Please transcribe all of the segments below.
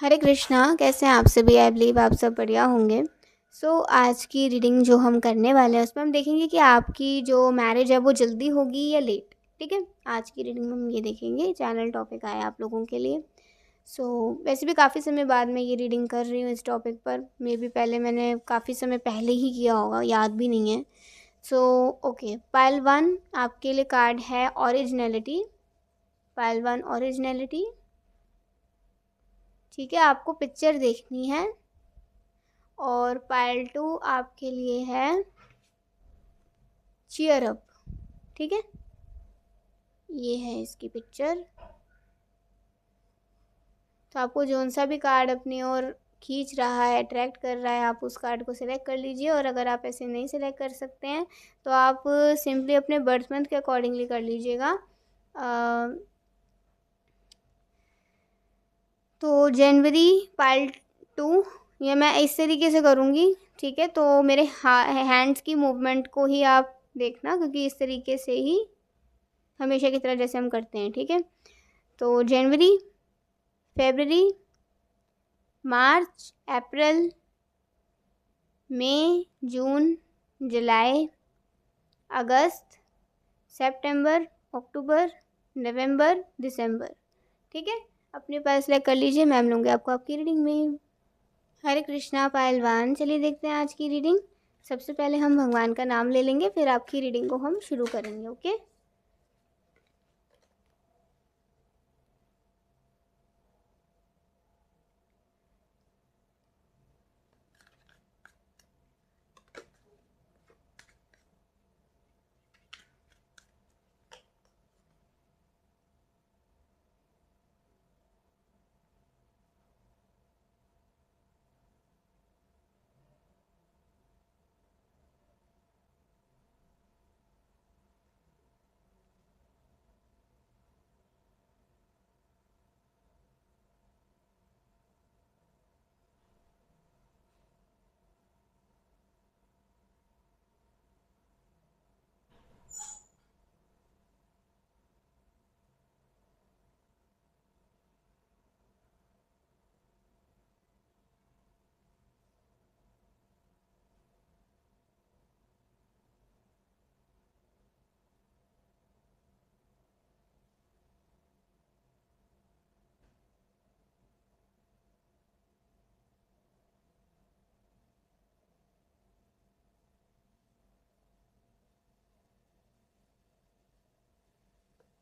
हरे कृष्णा। कैसे हैं आप सभी? आई बिलीव आप सब बढ़िया होंगे। आज की रीडिंग जो हम करने वाले हैं उसमें हम देखेंगे कि आपकी जो मैरिज है वो जल्दी होगी या लेट। ठीक है, आज की रीडिंग में हम ये देखेंगे। चैनल टॉपिक आया आप लोगों के लिए। वैसे भी काफ़ी समय बाद मैं ये रीडिंग कर रही हूँ इस टॉपिक पर। मे बी पहले मैंने काफ़ी समय पहले ही किया होगा, याद भी नहीं है। ओके, पाइल 1 आपके लिए कार्ड है ओरिजिनलिटी। Pile 1 originality. ठीक है, आपको पिक्चर देखनी है। और पाइल 2 आपके लिए है चीयर अप। ठीक है, ये है इसकी पिक्चर। तो आपको जौन सा भी कार्ड अपनी ओर खींच रहा है, अट्रैक्ट कर रहा है, आप उस कार्ड को सिलेक्ट कर लीजिए। और अगर आप ऐसे नहीं सिलेक्ट कर सकते हैं तो आप सिंपली अपने बर्थ मंथ के अकॉर्डिंगली कर लीजिएगा। तो जनवरी पाइल 2, ये मैं इस तरीके से करूँगी। ठीक है, तो मेरे हैंड्स की मूवमेंट को ही आप देखना, क्योंकि इस तरीके से ही हमेशा की तरह जैसे हम करते हैं। ठीक है, तो जनवरी, फरवरी, मार्च, अप्रैल, मई, जून, जुलाई, अगस्त, सितंबर, अक्टूबर, नवंबर, दिसंबर। ठीक है, अपने पास सेलेक्ट कर लीजिए। मैम लूँगी आपको आपकी रीडिंग में। हरे कृष्णा पहलवान, चलिए देखते हैं आज की रीडिंग। सबसे पहले हम भगवान का नाम ले लेंगे, फिर आपकी रीडिंग को हम शुरू करेंगे। ओके,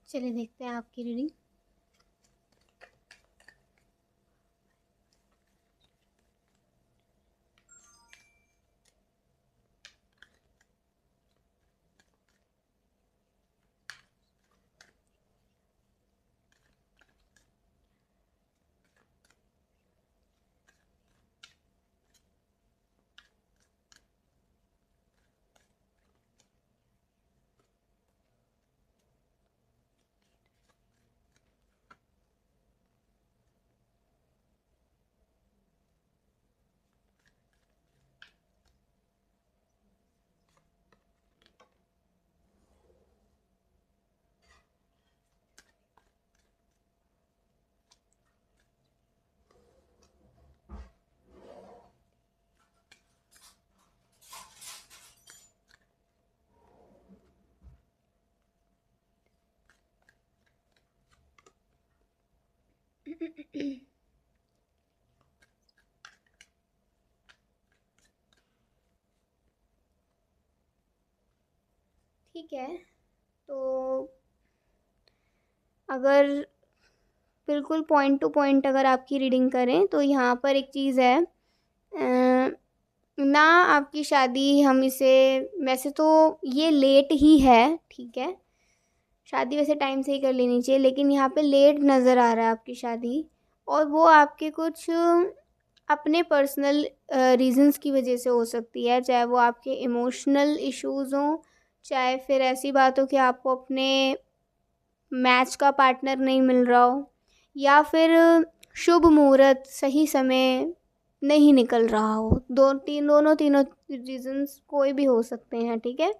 चलिए देखते हैं आपकी रीडिंग। ठीक है, तो अगर बिल्कुल पॉइंट टू पॉइंट अगर आपकी रीडिंग करें तो यहाँ पर एक चीज़ है। ना आपकी शादी, हम इसे, वैसे तो ये लेट ही है। ठीक है, शादी वैसे टाइम से ही कर लेनी चाहिए, लेकिन यहाँ पे लेट नज़र आ रहा है आपकी शादी। और वो आपके कुछ अपने पर्सनल रीजंस की वजह से हो सकती है, चाहे वो आपके इमोशनल इश्यूज़ हों, चाहे फिर ऐसी बात हो कि आपको अपने मैच का पार्टनर नहीं मिल रहा हो, या फिर शुभ मुहूर्त सही समय नहीं निकल रहा हो। दोनों तीनों रीजंस कोई भी हो सकते हैं। ठीक है,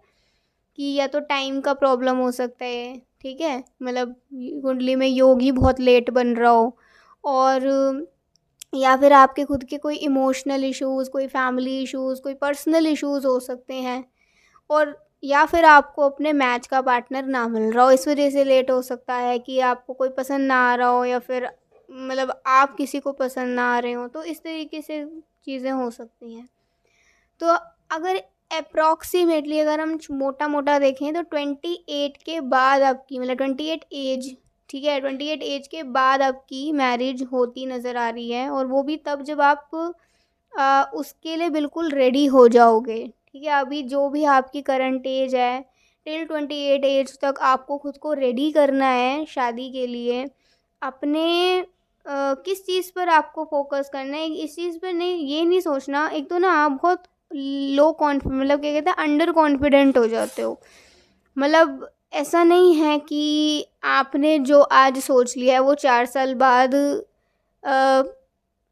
कि या तो टाइम का प्रॉब्लम हो सकता है। ठीक है, मतलब कुंडली में योग ही बहुत लेट बन रहा हो, और या फिर आपके खुद के कोई इमोशनल इश्यूज़, कोई फैमिली इश्यूज़, कोई पर्सनल इश्यूज़ हो सकते हैं। और या फिर आपको अपने मैच का पार्टनर ना मिल रहा हो, इस वजह से लेट हो सकता है कि आपको कोई पसंद ना आ रहा हो, या फिर मतलब आप किसी को पसंद ना आ रहे हो, तो इस तरीके से चीज़ें हो सकती हैं। तो अगर अप्रॉक्सीमेटली अगर हम मोटा मोटा देखें तो 28 के बाद आपकी, मतलब 28 एज, ठीक है, 28 एज के बाद आपकी मैरिज होती नज़र आ रही है, और वो भी तब जब आप उसके लिए बिल्कुल रेडी हो जाओगे। ठीक है, अभी जो भी आपकी करंट एज है, टिल 28 एज तक आपको खुद को रेडी करना है शादी के लिए। अपने किस चीज़ पर आपको फोकस करना है, इस चीज़ पर नहीं, ये नहीं सोचना। एक तो ना आप बहुत लो मतलब क्या कहते हैं, अंडर कॉन्फिडेंट हो जाते हो। मतलब ऐसा नहीं है कि आपने जो आज सोच लिया है वो 4 साल बाद अ,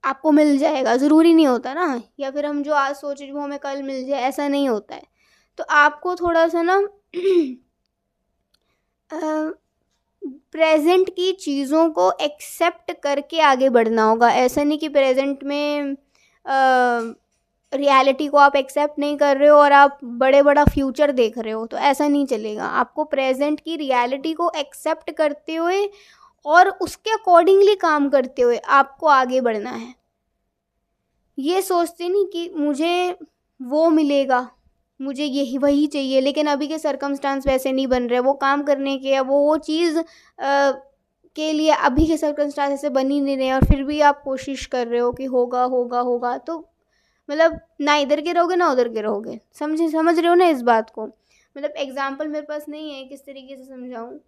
आपको मिल जाएगा, ज़रूरी नहीं होता ना। या फिर हम जो आज सोच रहे हैं वो हमें कल मिल जाए, ऐसा नहीं होता है। तो आपको थोड़ा सा ना प्रेजेंट की चीज़ों को एक्सेप्ट करके आगे बढ़ना होगा। ऐसा नहीं कि प्रेजेंट में रियलिटी को आप एक्सेप्ट नहीं कर रहे हो और आप बड़े बड़ा फ्यूचर देख रहे हो, तो ऐसा नहीं चलेगा। आपको प्रेजेंट की रियलिटी को एक्सेप्ट करते हुए और उसके अकॉर्डिंगली काम करते हुए आपको आगे बढ़ना है। ये सोचते नहीं कि मुझे वो मिलेगा, मुझे यही वही चाहिए, लेकिन अभी के सर्कमस्टांस वैसे नहीं बन रहे, वो काम करने के, या वो चीज़ के लिए अभी के सर्कमस्टांस ऐसे बन ही नहीं रहे, और फिर भी आप कोशिश कर रहे हो कि होगा होगा होगा। तो मतलब ना इधर के रहोगे ना उधर के रहोगे। समझ रहे हो ना इस बात को। मतलब एग्जाम्पल मेरे पास नहीं है किस तरीके से समझाऊँ,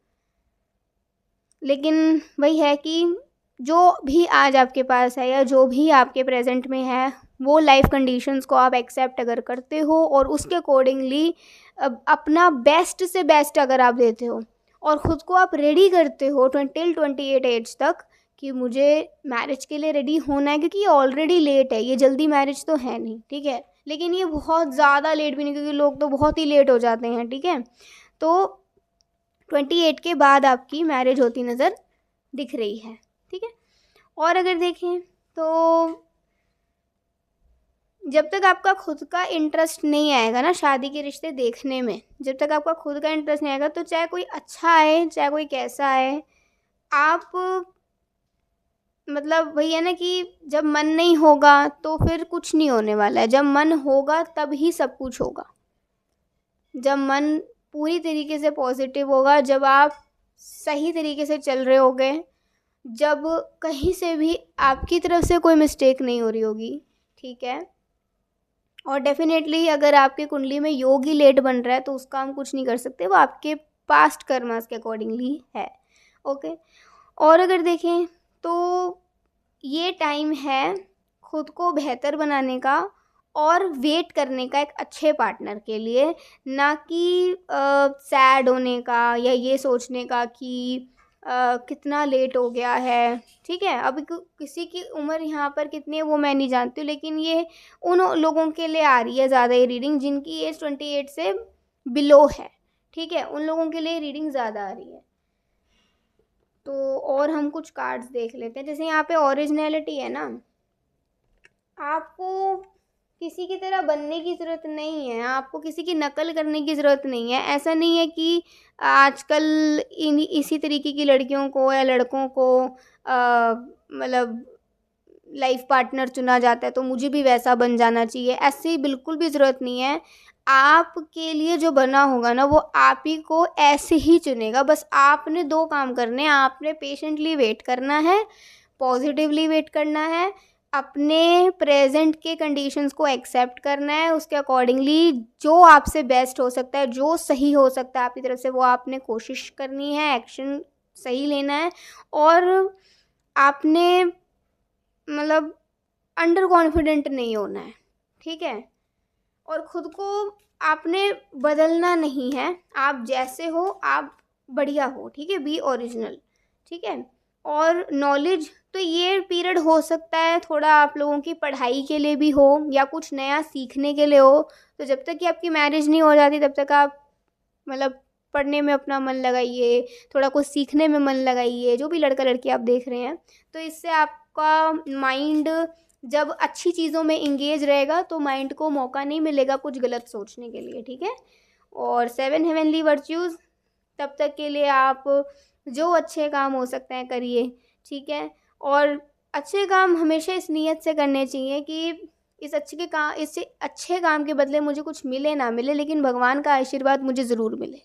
लेकिन वही है कि जो भी आज आपके पास है या जो भी आपके प्रेजेंट में है, वो लाइफ कंडीशंस को आप एक्सेप्ट अगर करते हो और उसके अकॉर्डिंगली अपना बेस्ट से बेस्ट अगर आप देते हो और ख़ुद को आप रेडी करते हो टिल 28 एज तक कि मुझे मैरिज के लिए रेडी होना है, क्योंकि ये ऑलरेडी लेट है, ये जल्दी मैरिज तो है नहीं, ठीक है, लेकिन ये बहुत ज़्यादा लेट भी नहीं, क्योंकि लोग तो बहुत ही लेट हो जाते हैं, ठीक है। तो 28 के बाद आपकी मैरिज होती नज़र दिख रही है, ठीक है। और अगर देखें तो जब तक आपका खुद का इंटरेस्ट नहीं आएगा ना शादी के रिश्ते देखने में, जब तक आपका खुद का इंटरेस्ट नहीं आएगा, तो चाहे कोई अच्छा आए चाहे कोई कैसा आए, आप मतलब वही है ना कि जब मन नहीं होगा तो फिर कुछ नहीं होने वाला है। जब मन होगा तब ही सब कुछ होगा। जब मन पूरी तरीके से पॉजिटिव होगा, जब आप सही तरीके से चल रहे होगे, जब कहीं से भी आपकी तरफ से कोई मिस्टेक नहीं हो रही होगी, ठीक है। और डेफिनेटली अगर आपकी कुंडली में योग ही लेट बन रहा है तो उसका हम कुछ नहीं कर सकते, वो आपके पास्ट कर्मास के अकॉर्डिंगली है, ओके। और अगर देखें तो ये टाइम है खुद को बेहतर बनाने का और वेट करने का एक अच्छे पार्टनर के लिए, ना कि सैड होने का या ये सोचने का कि कितना लेट हो गया है, ठीक है। अभी किसी की उम्र यहाँ पर कितनी है वो मैं नहीं जानती हूँ, लेकिन ये उन लोगों के लिए आ रही है ज़्यादा ये रीडिंग जिनकी एज 28 से बिलो है, ठीक है, उन लोगों के लिए रीडिंग ज़्यादा आ रही है। तो और हम कुछ कार्ड्स देख लेते हैं। जैसे यहाँ पे ओरिजिनलिटी है ना, आपको किसी की तरह बनने की ज़रूरत नहीं है, आपको किसी की नकल करने की ज़रूरत नहीं है। ऐसा नहीं है कि आजकल इसी तरीके की लड़कियों को या लड़कों को मतलब लाइफ पार्टनर चुना जाता है तो मुझे भी वैसा बन जाना चाहिए, ऐसी बिल्कुल भी ज़रूरत नहीं है। आपके लिए जो बना होगा ना वो आप ही को ऐसे ही चुनेगा। बस आपने 2 काम करने हैं, आपने पेशेंटली वेट करना है, पॉजिटिवली वेट करना है, अपने प्रेजेंट के कंडीशंस को एक्सेप्ट करना है, उसके अकॉर्डिंगली जो आपसे बेस्ट हो सकता है, जो सही हो सकता है आपकी तरफ से, वो आपने कोशिश करनी है, एक्शन सही लेना है। और आपने मतलब अंडर कॉन्फिडेंट नहीं होना है, ठीक है। और ख़ुद को आपने बदलना नहीं है, आप जैसे हो आप बढ़िया हो, ठीक है, बी ओरिजिनल, ठीक है। और नॉलेज तो ये पीरियड हो सकता है थोड़ा आप लोगों की पढ़ाई के लिए भी हो या कुछ नया सीखने के लिए हो। तो जब तक कि आपकी मैरिज नहीं हो जाती तब तक आप मतलब पढ़ने में अपना मन लगाइए, थोड़ा कुछ सीखने में मन लगाइए, जो भी लड़का लड़की आप देख रहे हैं, तो इससे आप आपका माइंड जब अच्छी चीज़ों में इंगेज रहेगा तो माइंड को मौका नहीं मिलेगा कुछ गलत सोचने के लिए, ठीक है। और 7 हेवनली वर्च्यूज़, तब तक के लिए आप जो अच्छे काम हो सकते हैं करिए, ठीक है। और अच्छे काम हमेशा इस नीयत से करने चाहिए कि इससे अच्छे काम के बदले मुझे कुछ मिले ना मिले, लेकिन भगवान का आशीर्वाद मुझे ज़रूर मिले,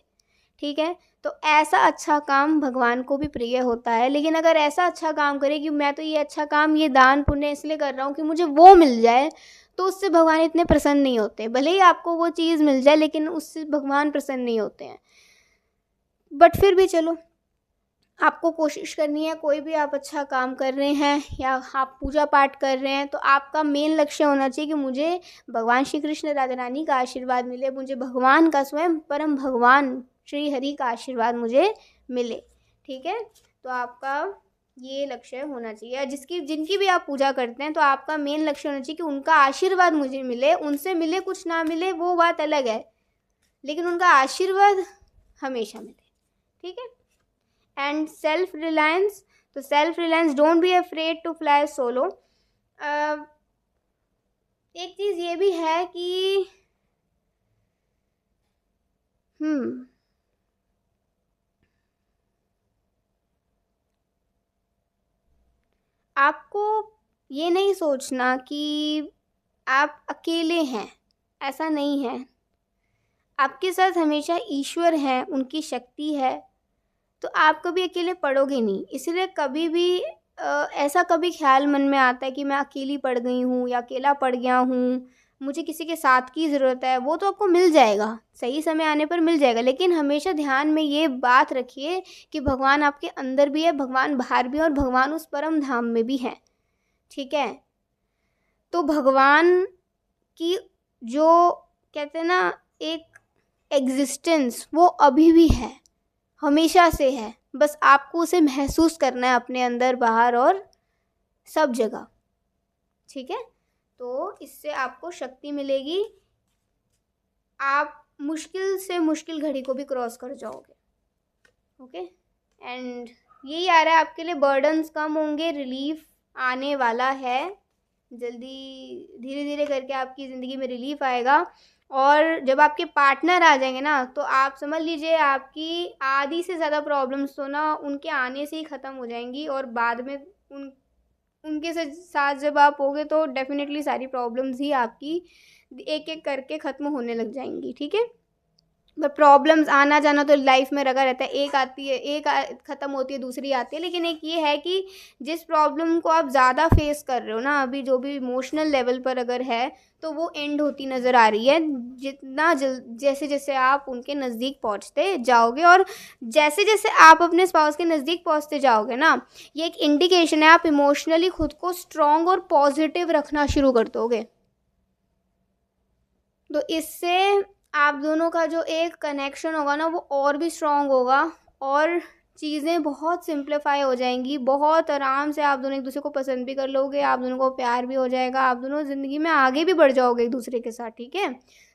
ठीक है। तो ऐसा अच्छा काम भगवान को भी प्रिय होता है। लेकिन अगर ऐसा अच्छा काम करे कि मैं तो ये अच्छा काम, ये दान पुण्य इसलिए कर रहा हूँ कि मुझे वो मिल जाए, तो उससे भगवान इतने प्रसन्न नहीं होते। भले ही आपको वो चीज़ मिल जाए लेकिन उससे भगवान प्रसन्न नहीं होते हैं। बट फिर भी चलो, आपको कोशिश करनी है। कोई भी आप अच्छा काम कर रहे हैं या आप पूजा पाठ कर रहे हैं, तो आपका मेन लक्ष्य होना चाहिए कि मुझे भगवान श्री कृष्ण राधा रानी का आशीर्वाद मिले, मुझे भगवान का स्वयं परम भगवान श्री हरि का आशीर्वाद मुझे मिले, ठीक है। तो आपका ये लक्ष्य होना चाहिए। जिनकी भी आप पूजा करते हैं तो आपका मेन लक्ष्य होना चाहिए कि उनका आशीर्वाद मुझे मिले। उनसे मिले कुछ ना मिले वो बात अलग है, लेकिन उनका आशीर्वाद हमेशा मिले, ठीक है। एंड सेल्फ रिलायंस, तो self reliance, don't be afraid to fly solo. एक चीज़ ये भी है कि आपको ये नहीं सोचना कि आप अकेले हैं, ऐसा नहीं है। आपके साथ हमेशा ईश्वर है, उनकी शक्ति है, तो आप कभी अकेले पड़ोगे नहीं। इसलिए कभी भी ऐसा कभी ख्याल मन में आता है कि मैं अकेली पड़ गई हूँ या अकेला पड़ गया हूँ, मुझे किसी के साथ की ज़रूरत है, वो तो आपको मिल जाएगा, सही समय आने पर मिल जाएगा। लेकिन हमेशा ध्यान में ये बात रखिए कि भगवान आपके अंदर भी है, भगवान बाहर भी है, और भगवान उस परम धाम में भी है, ठीक है। तो भगवान की जो कहते हैं ना एक एग्जिस्टेंस, वो अभी भी है, हमेशा से है। बस आपको उसे महसूस करना है अपने अंदर बाहर और सब जगह, ठीक है। तो इससे आपको शक्ति मिलेगी, आप मुश्किल से मुश्किल घड़ी को भी क्रॉस कर जाओगे, ओके। एंड यही आ रहा है आपके लिए, बर्डन्स कम होंगे, रिलीफ आने वाला है जल्दी, धीरे धीरे करके आपकी ज़िंदगी में रिलीफ आएगा। और जब आपके पार्टनर आ जाएंगे ना, तो आप समझ लीजिए आपकी आधी से ज़्यादा प्रॉब्लम्स तो ना उनके आने से ही ख़त्म हो जाएंगी, और बाद में उनके साथ जब आप होगे तो डेफिनेटली सारी प्रॉब्लम्स ही आपकी एक एक करके ख़त्म होने लग जाएंगी, ठीक है। बट प्रॉब्लम्स आना जाना तो लाइफ में लगा रहता है, एक आती है, ख़त्म होती है, दूसरी आती है। लेकिन एक ये है कि जिस प्रॉब्लम को आप ज़्यादा फेस कर रहे हो ना अभी, जो भी इमोशनल लेवल पर अगर है, तो वो एंड होती नज़र आ रही है जितना जैसे जैसे आप उनके नज़दीक पहुंचते जाओगे। और जैसे जैसे आप अपने स्पाउस के नज़दीक पहुंचते जाओगे ना, ये एक इंडिकेशन है, आप इमोशनली खुद को स्ट्रॉन्ग और पॉजिटिव रखना शुरू कर दोगे। तो इससे आप दोनों का जो एक कनेक्शन होगा ना, वो और भी स्ट्रॉन्ग होगा, और चीज़ें बहुत सिंप्लीफाई हो जाएंगी, बहुत आराम से आप दोनों एक दूसरे को पसंद भी कर लोगे, आप दोनों को प्यार भी हो जाएगा, आप दोनों ज़िंदगी में आगे भी बढ़ जाओगे एक दूसरे के साथ, ठीक है।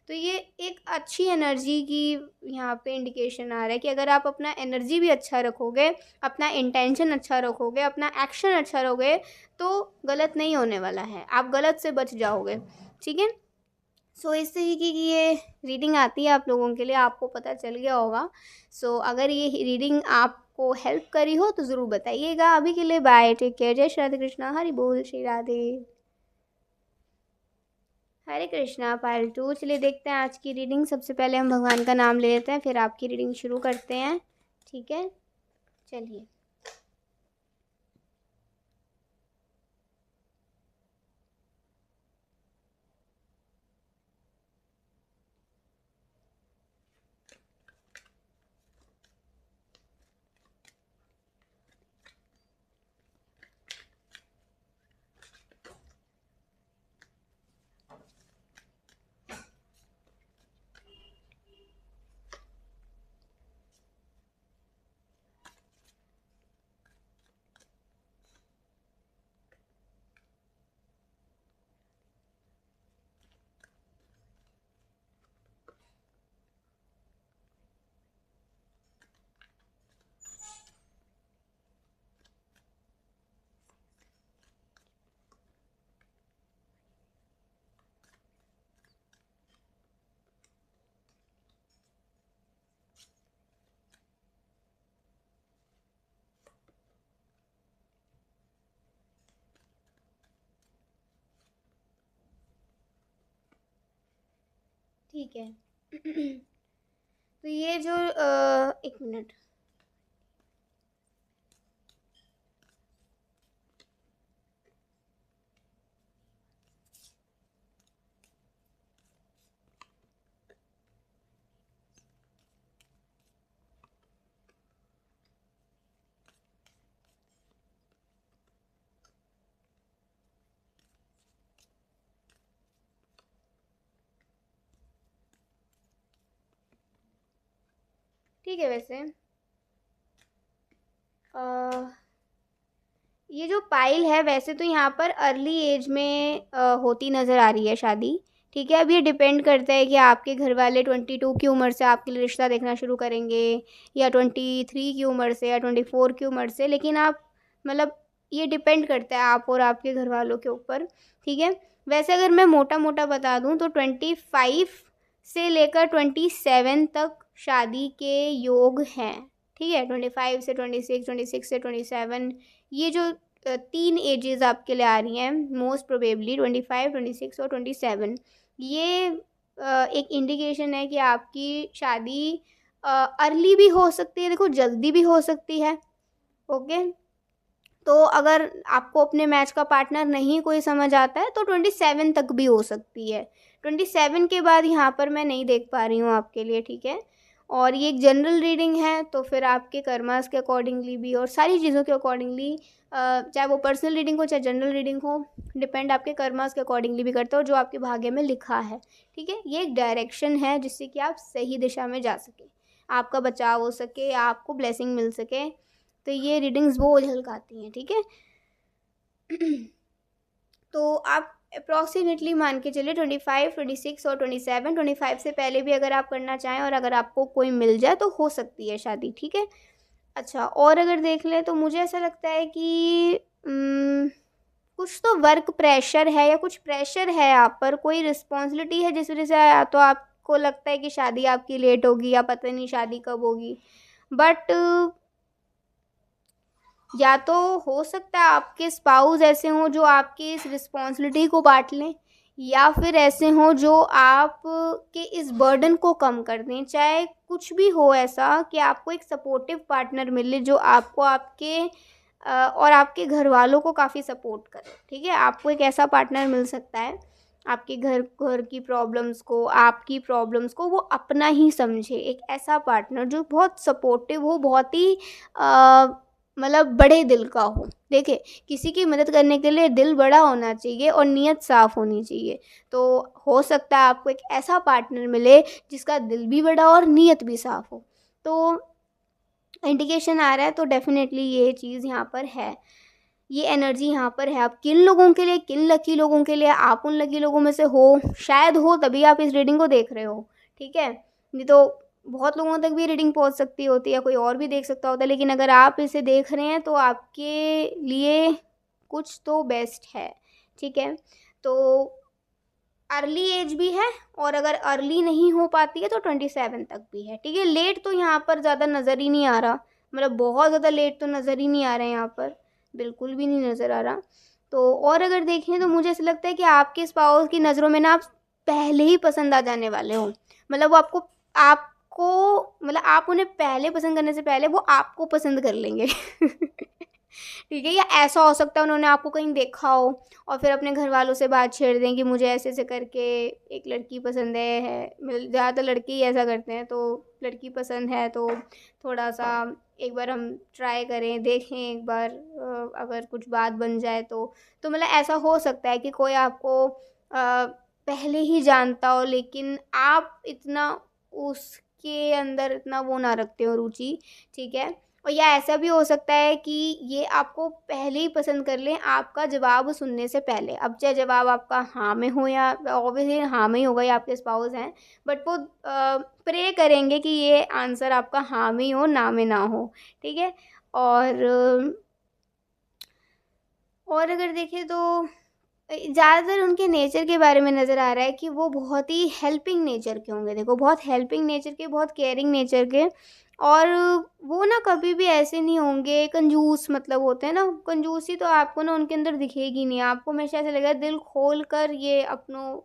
तो ये एक अच्छी एनर्जी की यहाँ पे इंडिकेशन आ रहा है कि अगर आप अपना एनर्जी भी अच्छा रखोगे, अपना इंटेंशन अच्छा रखोगे, अपना एक्शन अच्छा रखोगे, तो गलत नहीं होने वाला है, आप गलत से बच जाओगे, ठीक है। सो इस तरीके की ये रीडिंग आती है आप लोगों के लिए, आपको पता चल गया होगा। सो अगर ये रीडिंग आपको हेल्प करी हो तो ज़रूर बताइएगा। अभी के लिए बाय, टेक केयर, जय श्री राधे कृष्णा, हरि बोल, श्री राधे, हरे कृष्णा। पार्ट 2 चलिए देखते हैं आज की रीडिंग। सबसे पहले हम भगवान का नाम ले लेते हैं, फिर आपकी रीडिंग शुरू करते हैं, ठीक है। चलिए, ठीक है। तो ये जो 1 मिनट। ठीक है। वैसे अ, ये जो पाइल है वैसे तो यहाँ पर अर्ली एज में होती नज़र आ रही है शादी। ठीक है, अब ये डिपेंड करता है कि आपके घर वाले 22 की उम्र से आपके लिए रिश्ता देखना शुरू करेंगे, या 23 की उम्र से, या 24 की उम्र से। लेकिन आप मतलब ये डिपेंड करता है आप और आपके घर वालों के ऊपर। ठीक है, वैसे अगर मैं मोटा मोटा बता दूँ तो 25 से लेकर 27 तक शादी के योग हैं। ठीक है, 25 से 26, 26 से 27, ये जो 3 एजेस आपके लिए आ रही हैं मोस्ट प्रोबेबली 25, 26 और 27। ये एक इंडिकेशन है कि आपकी शादी अर्ली भी हो सकती है, देखो जल्दी भी हो सकती है। ओके, तो अगर आपको अपने मैच का पार्टनर नहीं कोई समझ आता है तो 27 तक भी हो सकती है। 27 के बाद यहाँ पर मैं नहीं देख पा रही हूँ आपके लिए। ठीक है, और ये एक जनरल रीडिंग है, तो फिर आपके कर्मास के अकॉर्डिंगली भी और सारी चीज़ों के अकॉर्डिंगली, चाहे वो पर्सनल रीडिंग हो चाहे जनरल रीडिंग हो, डिपेंड आपके कर्मास के अकॉर्डिंगली भी करता हो जो आपके भाग्य में लिखा है। ठीक है, ये एक डायरेक्शन है जिससे कि आप सही दिशा में जा सके, आपका बचाव हो सके, आपको ब्लेसिंग मिल सके। तो ये रीडिंग्स वो झलकाती हैं। ठीक है, तो आप अप्रॉक्सीमेटली मान के चलिए 25, 26 और 27। 25 से पहले भी अगर आप करना चाहें और अगर आपको कोई मिल जाए तो हो सकती है शादी। ठीक है, अच्छा, और अगर देख लें तो मुझे ऐसा लगता है कि कुछ तो वर्क प्रेशर है या कुछ प्रेशर है आप पर, कोई रिस्पॉन्सिबिलिटी है जिस वजह से या तो आपको लगता है कि शादी आपकी लेट होगी या पता नहीं शादी कब होगी। बट या तो हो सकता है आपके स्पाउस ऐसे हों जो आपकी इस रिस्पॉन्सिबिलिटी को बांट लें, या फिर ऐसे हों जो आप के इस बर्डन को कम कर दें। चाहे कुछ भी हो ऐसा कि आपको एक सपोर्टिव पार्टनर मिले जो आपको आपके और आपके घर वालों को काफ़ी सपोर्ट करे। ठीक है, आपको एक ऐसा पार्टनर मिल सकता है आपके घर घर की प्रॉब्लम्स को, आपकी प्रॉब्लम्स को वो अपना ही समझे। एक ऐसा पार्टनर जो बहुत सपोर्टिव हो, बहुत ही मतलब बड़े दिल का हो। देखिए, किसी की मदद करने के लिए दिल बड़ा होना चाहिए और नीयत साफ़ होनी चाहिए। तो हो सकता है आपको एक ऐसा पार्टनर मिले जिसका दिल भी बड़ा और नीयत भी साफ़ हो। तो इंडिकेशन आ रहा है, तो डेफ़िनेटली ये चीज़ यहाँ पर है, ये एनर्जी यहाँ पर है। अब किन लोगों के लिए, किन लकी लोगों के लिए आप उन लकी लोगों में से हो, शायद हो तभी आप इस रीडिंग को देख रहे हो। ठीक है, नहीं तो बहुत लोगों तक भी रीडिंग पहुँच सकती होती है, कोई और भी देख सकता होता है। लेकिन अगर आप इसे देख रहे हैं तो आपके लिए कुछ तो बेस्ट है। ठीक है, तो अर्ली एज भी है, और अगर अर्ली नहीं हो पाती है तो 27 तक भी है। ठीक है, लेट तो यहाँ पर ज़्यादा नज़र ही नहीं आ रहा, मतलब बहुत ज़्यादा लेट तो नज़र ही नहीं आ रहा है यहाँ पर, बिल्कुल भी नहीं नज़र आ रहा। तो और अगर देखें तो मुझे ऐसा लगता है कि आपके स्पाउस की नज़रों में ना आप पहले ही पसंद आ जाने वाले हो। मतलब वो आपको मतलब आप उन्हें पहले पसंद करने से पहले वो आपको पसंद कर लेंगे। ठीक है, या ऐसा हो सकता है उन्होंने आपको कहीं देखा हो और फिर अपने घर वालों से बात छेड़ दें कि मुझे ऐसे ऐसे करके एक लड़की पसंद है, मतलब ज़्यादातर लड़के ही ऐसा करते हैं। तो लड़की पसंद है तो थोड़ा सा एक बार हम ट्राई करें, देखें एक बार, अगर कुछ बात बन जाए तो मतलब ऐसा हो सकता है कि कोई आपको पहले ही जानता हो, लेकिन आप इतना उसके अंदर इतना वो ना रखते हो रुचि। ठीक है, और या ऐसा भी हो सकता है कि ये आपको पहले ही पसंद कर लें आपका जवाब सुनने से पहले। अब चाहे जवाब आपका हाँ में हो, या ऑब्वियसली हाँ में ही होगा, या आपके स्पाउस हैं, बट वो प्रे करेंगे कि ये आंसर आपका हाँ में ही हो, ना में ना हो। ठीक है, और अगर देखें तो ज़्यादातर उनके नेचर के बारे में नज़र आ रहा है कि वो बहुत ही हेल्पिंग नेचर के होंगे। देखो, बहुत हेल्पिंग नेचर के, बहुत केयरिंग नेचर के, और वो ना कभी भी ऐसे नहीं होंगे कंजूस, मतलब होते हैं ना कंजूसी, तो आपको ना उनके अंदर दिखेगी नहीं। आपको हमेशा ऐसा लगेगा दिल खोल कर ये अपनों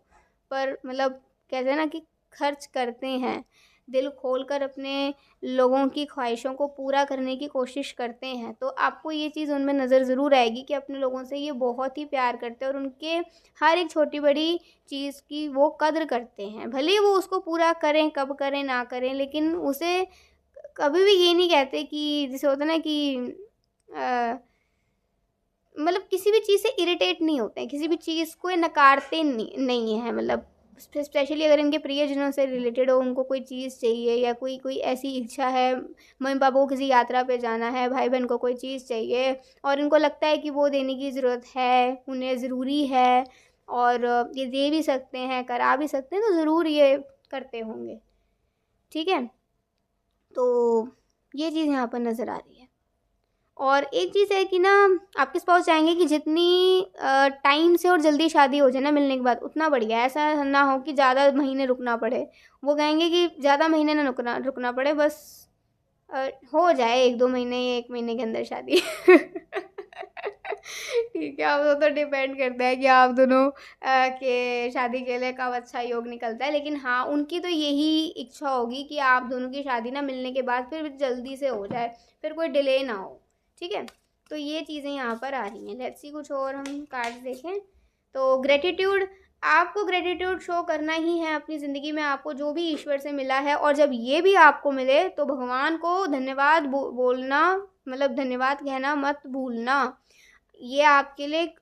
पर, मतलब कहते हैं ना कि खर्च करते हैं, दिल खोलकर अपने लोगों की ख्वाहिशों को पूरा करने की कोशिश करते हैं, तो आपको ये चीज़ उनमें नज़र ज़रूर आएगी कि अपने लोगों से ये बहुत ही प्यार करते हैं और उनके हर एक छोटी बड़ी चीज़ की वो कद्र करते हैं। भले ही वो उसको पूरा करें, कब करें ना करें, लेकिन उसे कभी भी ये नहीं कहते कि जैसे होता है ना कि मतलब किसी भी चीज़ से इरिटेट नहीं होते हैं, किसी भी चीज़ को ये नकारते नहीं हैं। मतलब स्पेशली अगर इनके प्रियजनों से रिलेटेड हो, उनको कोई चीज़ चाहिए या कोई ऐसी इच्छा है, मम्मी पापा को किसी यात्रा पे जाना है, भाई बहन को कोई चीज़ चाहिए और इनको लगता है कि वो देने की ज़रूरत है, उन्हें ज़रूरी है और ये दे भी सकते हैं, करा भी सकते हैं, तो ज़रूर ये करते होंगे। ठीक है, तो ये चीज़ यहाँ पर नज़र आ रही है। और एक चीज़ है कि ना आपके स्पाउस चाहेंगे कि जितनी टाइम से और जल्दी शादी हो जाए ना मिलने के बाद उतना बढ़िया है। ऐसा ना हो कि ज़्यादा महीने रुकना पड़े। वो कहेंगे कि ज़्यादा महीने ना रुकना पड़े, बस हो जाए 1-2 महीने या 1 महीने के अंदर शादी। ठीक है, अब वो तो डिपेंड करता है कि आप दोनों के शादी के लिए कब अच्छा योग निकलता है। लेकिन हाँ, उनकी तो यही इच्छा होगी कि आप दोनों की शादी ना मिलने के बाद फिर जल्दी से हो जाए, फिर कोई डिले ना हो। ठीक है, तो ये चीज़ें यहाँ पर आ रही हैं। लेट्स सी कुछ और हम कार्ड्स देखें। तो ग्रेटिट्यूड, आपको ग्रेटिट्यूड शो करना ही है अपनी ज़िंदगी में, आपको जो भी ईश्वर से मिला है। और जब ये भी आपको मिले तो भगवान को धन्यवाद बोलना, मतलब धन्यवाद कहना मत भूलना। ये आपके लिए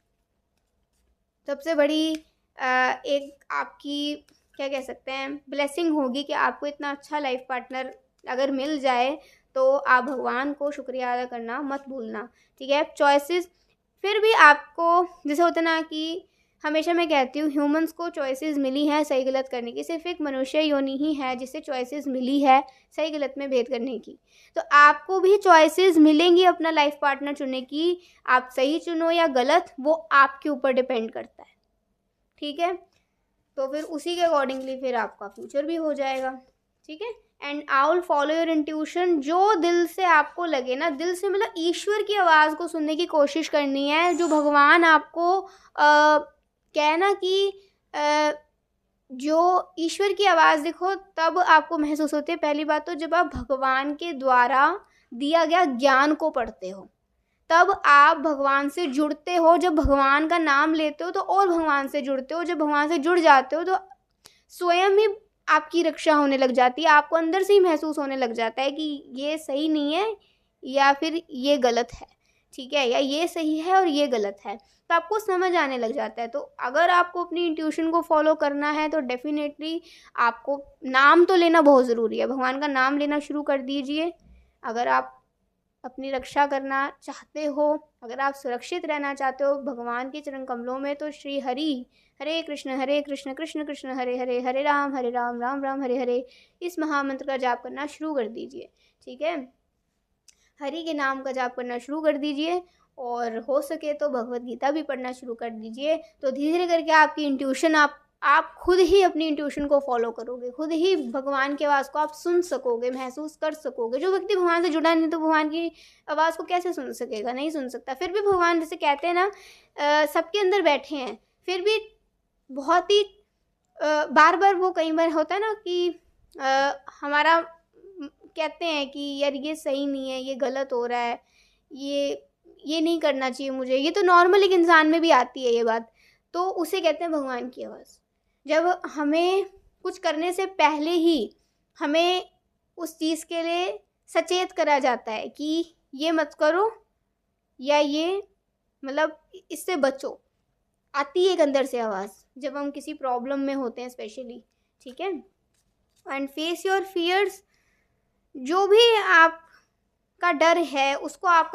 सबसे बड़ी एक आपकी क्या कह सकते हैं ब्लेसिंग होगी कि आपको इतना अच्छा लाइफ पार्टनर अगर मिल जाए तो आप भगवान को शुक्रिया अदा करना मत भूलना। ठीक है, चॉइसेस फिर भी आपको जैसे होता ना कि हमेशा मैं कहती हूँ ह्यूमंस को चॉइसेस मिली हैं सही गलत करने की, सिर्फ एक मनुष्य योनि ही है जिसे चॉइसेस मिली है सही गलत में भेद करने की। तो आपको भी चॉइसेस मिलेंगी अपना लाइफ पार्टनर चुनने की, आप सही चुनो या गलत वो आपके ऊपर डिपेंड करता है। ठीक है, तो फिर उसी के अकॉर्डिंगली फिर आपका फ्यूचर भी हो जाएगा। ठीक है, and I will follow your intuition. जो दिल से आपको लगे ना, दिल से मतलब ईश्वर की आवाज़ को सुनने की कोशिश करनी है। जो भगवान आपको कहना कि जो ईश्वर की आवाज़ देखो तब आपको महसूस होती है। पहली बात तो जब आप भगवान के द्वारा दिया गया ज्ञान को पढ़ते हो तब आप भगवान से जुड़ते हो। जब भगवान का नाम लेते हो तो और भगवान से जुड़ते हो। जब भगवान से जुड़ जाते हो तो स्वयं ही आपकी रक्षा होने लग जाती है। आपको अंदर से ही महसूस होने लग जाता है कि ये सही नहीं है या फिर ये गलत है। ठीक है, या ये सही है और ये गलत है, तो आपको समझ आने लग जाता है। तो अगर आपको अपनी इंट्यूशन को फॉलो करना है तो डेफिनेटली आपको नाम तो लेना बहुत ज़रूरी है। भगवान का नाम लेना शुरू कर दीजिए। अगर आप अपनी रक्षा करना चाहते हो, अगर आप सुरक्षित रहना चाहते हो भगवान के चरण कमलों में, तो श्री हरि हरे कृष्ण कृष्ण कृष्ण हरे हरे, हरे राम राम राम हरे हरे, इस महामंत्र का जाप करना शुरू कर दीजिए। ठीक है, हरि के नाम का जाप करना शुरू कर दीजिए और हो सके तो भगवत गीता भी पढ़ना शुरू कर दीजिए। तो धीरे धीरे करके आपकी इंट्यूशन आप खुद ही अपनी इंट्यूशन को फॉलो करोगे, खुद ही भगवान की आवाज़ को आप सुन सकोगे, महसूस कर सकोगे। जो व्यक्ति भगवान से जुड़ा नहीं तो भगवान की आवाज़ को कैसे सुन सकेगा, नहीं सुन सकता। फिर भी भगवान जैसे कहते हैं ना सबके अंदर बैठे हैं, फिर भी बहुत ही बार बार वो कई बार होता है ना कि हमारा कहते हैं कि यार ये सही नहीं है, ये गलत हो रहा है, ये नहीं करना चाहिए मुझे। ये तो नॉर्मल एक इंसान में भी आती है ये बात, तो उसे कहते हैं भगवान की आवाज़। जब हमें कुछ करने से पहले ही हमें उस चीज़ के लिए सचेत करा जाता है कि ये मत करो या ये मतलब इससे बचो, आती है एक अंदर से आवाज़ जब हम किसी प्रॉब्लम में होते हैं स्पेशली। ठीक है, एंड फेस योर फियर्स। जो भी आपका डर है उसका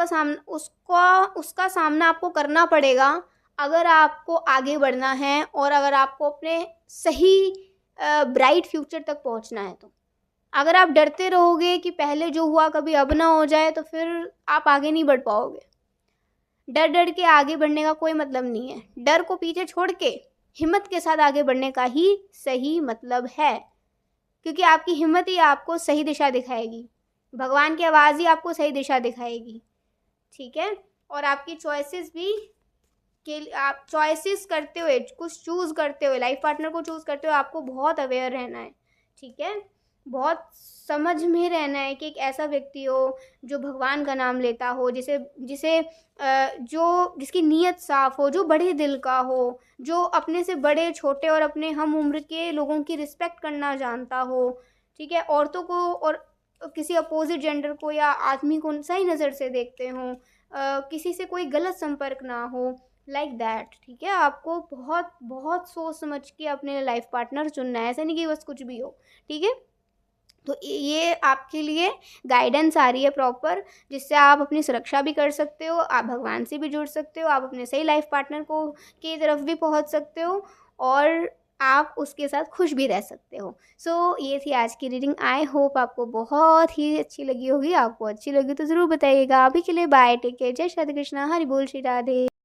सामना आपको करना पड़ेगा अगर आपको आगे बढ़ना है और अगर आपको अपने सही ब्राइट फ्यूचर तक पहुंचना है। तो अगर आप डरते रहोगे कि पहले जो हुआ कभी अब ना हो जाए तो फिर आप आगे नहीं बढ़ पाओगे। डर डर के आगे बढ़ने का कोई मतलब नहीं है। डर को पीछे छोड़ के हिम्मत के साथ आगे बढ़ने का ही सही मतलब है, क्योंकि आपकी हिम्मत ही आपको सही दिशा दिखाएगी, भगवान की आवाज़ ही आपको सही दिशा दिखाएगी। ठीक है, और आपकी चॉइसेस भी आप चॉइसेस करते हुए, कुछ चूज़ करते हुए, लाइफ पार्टनर को चूज़ करते हुए आपको बहुत अवेयर रहना है। ठीक है। बहुत समझ में रहना है कि एक ऐसा व्यक्ति हो जो भगवान का नाम लेता हो, जिसे जिसे जो जिसकी नीयत साफ हो, जो बड़े दिल का हो, जो अपने से बड़े छोटे और अपने हम उम्र के लोगों की रिस्पेक्ट करना जानता हो। ठीक है, औरतों को और किसी अपोजिट जेंडर को या आदमी को सही नज़र से देखते हों, किसी से कोई गलत संपर्क ना हो, लाइक दैट। ठीक है, आपको बहुत बहुत सोच समझ के अपने लाइफ पार्टनर चुनना है, ऐसा नहीं कि बस कुछ भी हो। ठीक है, तो ये आपके लिए गाइडेंस आ रही है प्रॉपर, जिससे आप अपनी सुरक्षा भी कर सकते हो, आप भगवान से भी जुड़ सकते हो, आप अपने सही लाइफ पार्टनर को की तरफ भी पहुंच सकते हो, और आप उसके साथ खुश भी रह सकते हो। सो ये थी आज की रीडिंग। आई होप आपको बहुत ही अच्छी लगी होगी। आपको अच्छी लगी तो ज़रूर बताइएगा। अभी के लिए बाय, टेक केयर, जय श्री कृष्णा, हरि बोल, श्री राधे।